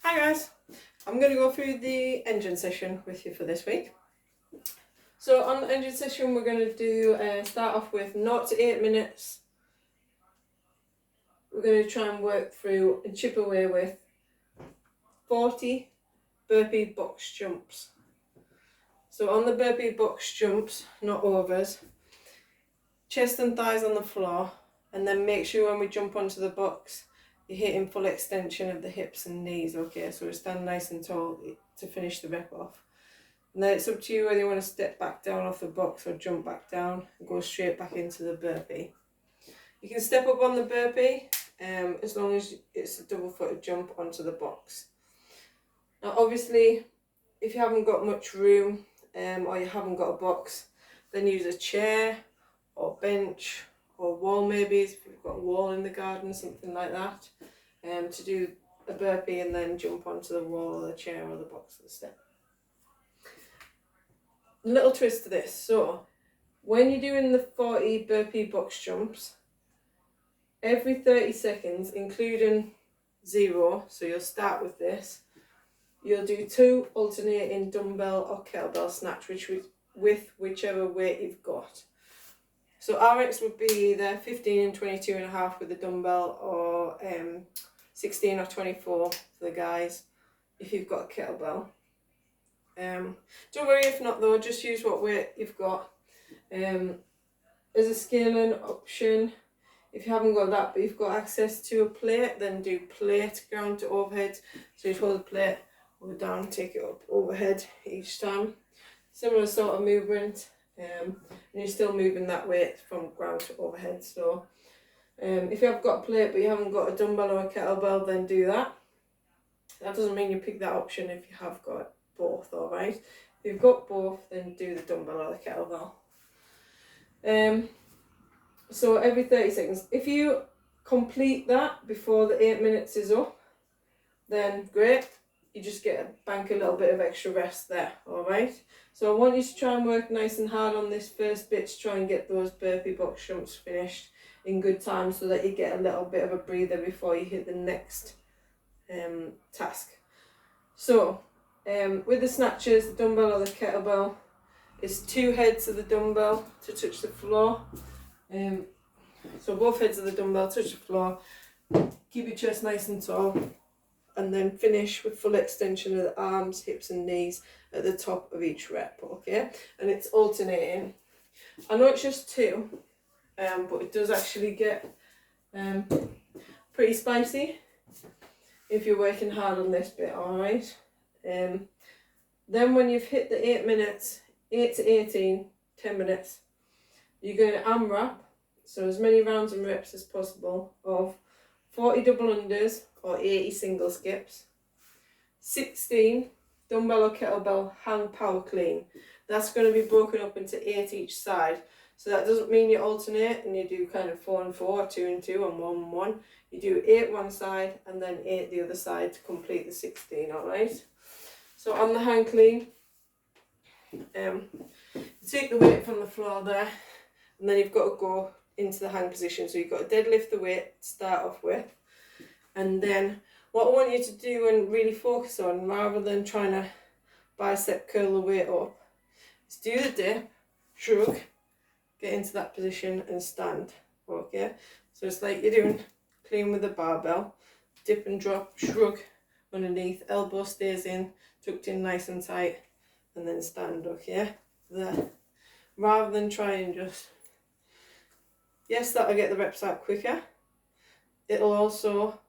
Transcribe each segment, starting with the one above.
Hi guys, I'm going to go through the engine session with you for this week. So on the engine session we're going to do start off with 0 to 8 minutes. We're going to try and work through and chip away with 40 burpee box jumps. So on the burpee box jumps, not overs, chest and thighs on the floor, and then make sure when we jump onto the box you're hitting full extension of the hips and knees, okay? So we stand nice and tall to finish the rep off. And then it's up to you whether you want to step back down off the box or jump back down and go straight back into the burpee. You can step up on the burpee as long as it's a double footed jump onto the box. Now obviously if you haven't got much room or you haven't got a box, then use a chair or bench or wall, maybe if you've got a wall in the garden, something like that, to do a burpee and then jump onto the wall or the chair or the box or the step. Little twist to this, so when you're doing the 40 burpee box jumps, every 30 seconds, including 0, so you'll start with this, you'll do 2 alternating dumbbell or kettlebell snatch with whichever weight you've got. So RX would be either 15 and 22.5 with the dumbbell, or 16 or 24 for the guys if you've got a kettlebell. Don't worry if not though, just use what weight you've got. As a scaling option, if you haven't got that but you've got access to a plate, then do plate ground to overhead. So you hold the plate, hold it down, take it up overhead each time. Similar sort of movement, and you're still moving that weight from ground to overhead. So if you have got a plate but you haven't got a dumbbell or a kettlebell, then do that. That doesn't mean you pick that option if you have got both, alright? If you've got both, then do the dumbbell or the kettlebell. So every 30 seconds. If you complete that before the 8 minutes is up, then great. You just bank a little bit of extra rest there, alright? So I want you to try and work nice and hard on this first bit to try and get those burpee box jumps finished in good time so that you get a little bit of a breather before you hit the next task. So with the snatches, the dumbbell or the kettlebell, it's 2 heads of the dumbbell to touch the floor. So both heads of the dumbbell touch the floor, keep your chest nice and tall, and then finish with full extension of the arms, hips and knees at the top of each rep, okay? And it's alternating. I know it's just 2, but it does actually get pretty spicy if you're working hard on this bit, alright? Then when you've hit the 8 minutes, 8 to 18, 10 minutes, you're going to AMRAP, so as many rounds and reps as possible of 40 double unders or 80 single skips, 16 dumbbell or kettlebell hang power clean. That's going to be broken up into 8 each side. So that doesn't mean you alternate and you do kind of 4 and 4, 2 and 2, and 1 and 1. You do 8 one side and then 8 the other side to complete the 16, alright? So on the hang clean, you take the weight from the floor there, and then you've got to go into the hang position. So you've got to deadlift the weight to start off with. And then what I want you to do and really focus on, rather than trying to bicep curl the weight up, is do the dip, shrug, get into that position and stand, okay? So it's like you're doing clean with the barbell, dip and drop, shrug underneath, elbow stays in, tucked in nice and tight, and then stand, okay? There. Rather than try and just, yes, that'll get the reps out quicker. It'll also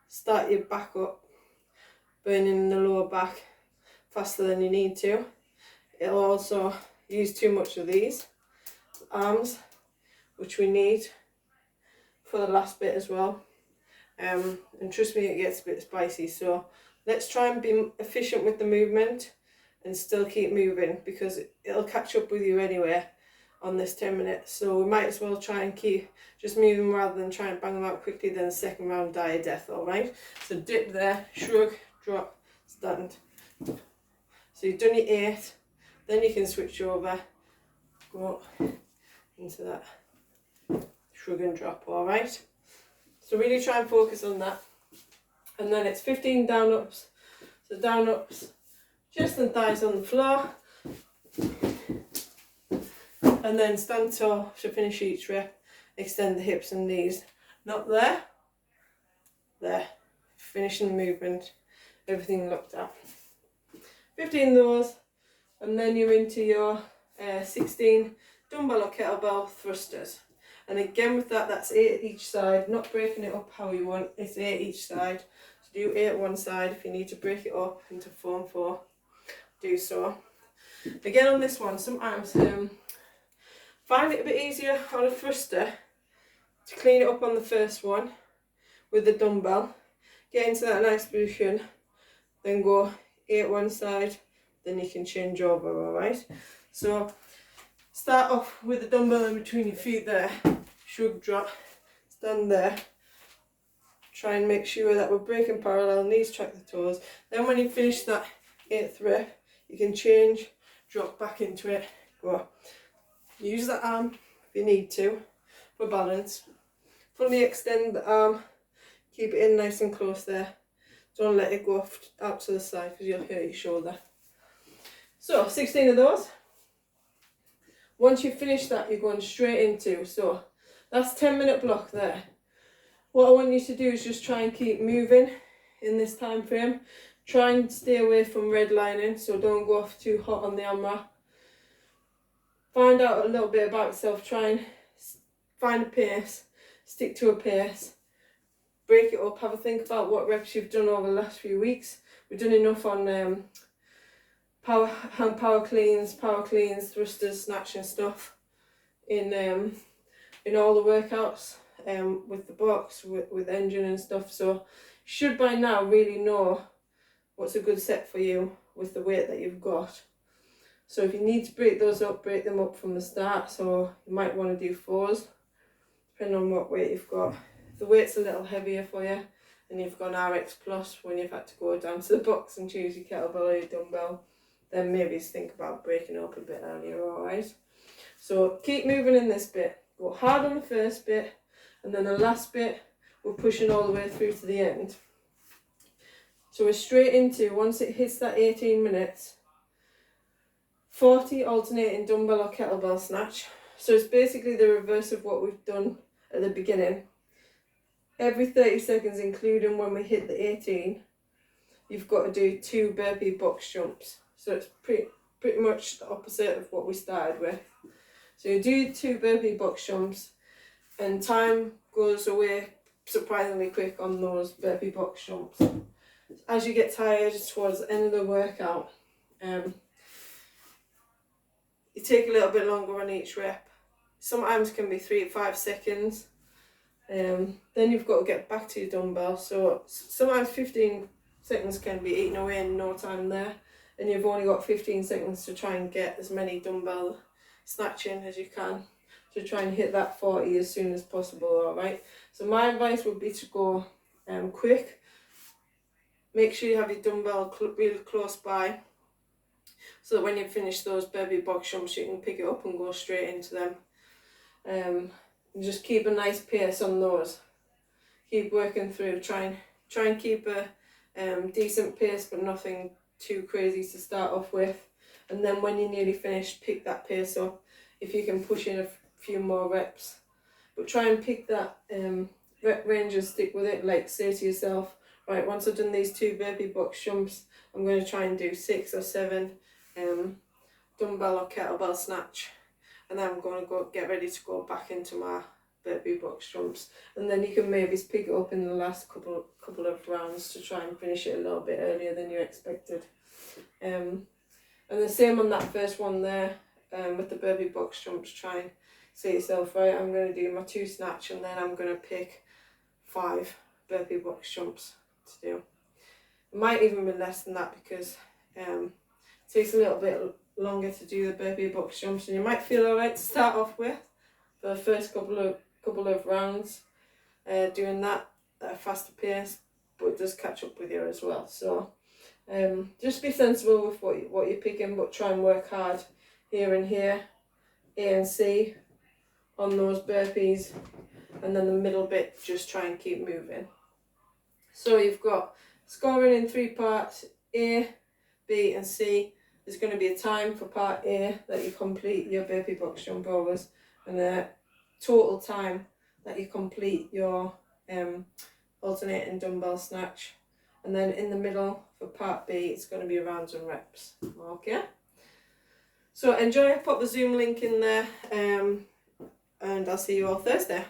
start your back up, burning the lower back faster than you need to. It'll also use too much of these arms, which we need for the last bit as well. And trust me, it gets a bit spicy. So let's try and be efficient with the movement and still keep moving, because it'll catch up with you anyway on this 10 minutes. So we might as well try and keep just moving rather than try and bang them out quickly, then the second round die a death, alright? So dip there, shrug, drop, stand. So you've done your 8, then you can switch over, go into that shrug and drop, alright? So really try and focus on that. and then it's 15 down ups. So down ups, chest and thighs on the floor, and then stand tall to finish each rep. Extend the hips and knees, not there, there. Finishing the movement, everything looked at. 15 of those, and then you're into your 16 dumbbell or kettlebell thrusters. And again with that, that's 8 each side, not breaking it up how you want, it's 8 each side. So do 8 one side. If you need to break it up into 4 and 4, do so. Again on this one, sometimes find it a bit easier on a thruster to clean it up on the first one with the dumbbell, get into that nice position, then go 8 one side, then you can change over, alright? So start off with the dumbbell in between your feet there, shrug drop, stand there, try and make sure that we're breaking parallel, knees track the toes. Then when you finish that 8th rep, you can change, drop back into it, go. Use the arm if you need to for balance. Fully extend the arm, keep it in nice and close there. Don't let it go out to the side because you'll hurt your shoulder. So 16 of those. Once you finish that, you're going straight into, so that's 10-minute block there. What I want you to do is just try and keep moving in this time frame. Try and stay away from redlining, so don't go off too hot on the AMRAP. Find out a little bit about yourself, try and find a pace, stick to a pace, break it up, have a think about what reps you've done over the last few weeks. We've done enough on hand power cleans, thrusters, snatch and stuff in all the workouts with the box, with engine and stuff. So you should by now really know what's a good set for you with the weight that you've got. So if you need to break those up, break them up from the start. So you might want to do 4s, depending on what weight you've got. If the weight's a little heavier for you and you've gone RX Plus when you've had to go down to the box and choose your kettlebell or your dumbbell, then maybe think about breaking up a bit earlier, alright? So keep moving in this bit. Go hard on the first bit, and then the last bit, we're pushing all the way through to the end. So we're straight into, once it hits that 18 minutes, 40 alternating dumbbell or kettlebell snatch. So it's basically the reverse of what we've done at the beginning. Every 30 seconds, including when we hit the 18, you've got to do 2 burpee box jumps. So it's pretty much the opposite of what we started with. So you do 2 burpee box jumps, and time goes away surprisingly quick on those burpee box jumps. As you get tired towards the end of the workout, you take a little bit longer on each rep. Sometimes it can be 3 to 5 seconds. Then you've got to get back to your dumbbell. So sometimes 15 seconds can be eaten away in no time there, and you've only got 15 seconds to try and get as many dumbbell snatching as you can to try and hit that 40 as soon as possible, alright? So my advice would be to go quick. Make sure you have your dumbbell really close by, so that when you finish those burpee box jumps, you can pick it up and go straight into them. And just keep a nice pace on those. Keep working through. Try and keep a decent pace, but nothing too crazy to start off with. And then when you're nearly finished, pick that pace up. If you can push in a few more reps, but try and pick that rep range and stick with it. Like, say to yourself, right, once I've done these 2 burpee box jumps, I'm going to try and do 6 or 7 dumbbell or kettlebell snatch, and then I'm going to go get ready to go back into my burpee box jumps. And then you can maybe pick it up in the last couple of rounds to try and finish it a little bit earlier than you expected. And the same on that first one there, with the burpee box jumps. Try and say to yourself, right, I'm going to do my 2 snatch, and then I'm going to pick 5 burpee box jumps to do. It might even be less than that, because it takes a little bit longer to do the burpee box jumps, and you might feel alright to start off with for the first couple of rounds, doing that at a faster pace, but it does catch up with you as well. So just be sensible with what you're picking, but try and work hard here and here, A and C on those burpees, and then the middle bit, just try and keep moving. So you've got scoring in 3 parts, A, B and C. There's going to be a time for part A that you complete your burpee box jump overs, and a total time that you complete your alternating dumbbell snatch. And then in the middle for part B, it's going to be rounds and reps. Okay. So enjoy, pop the Zoom link in there, and I'll see you all Thursday.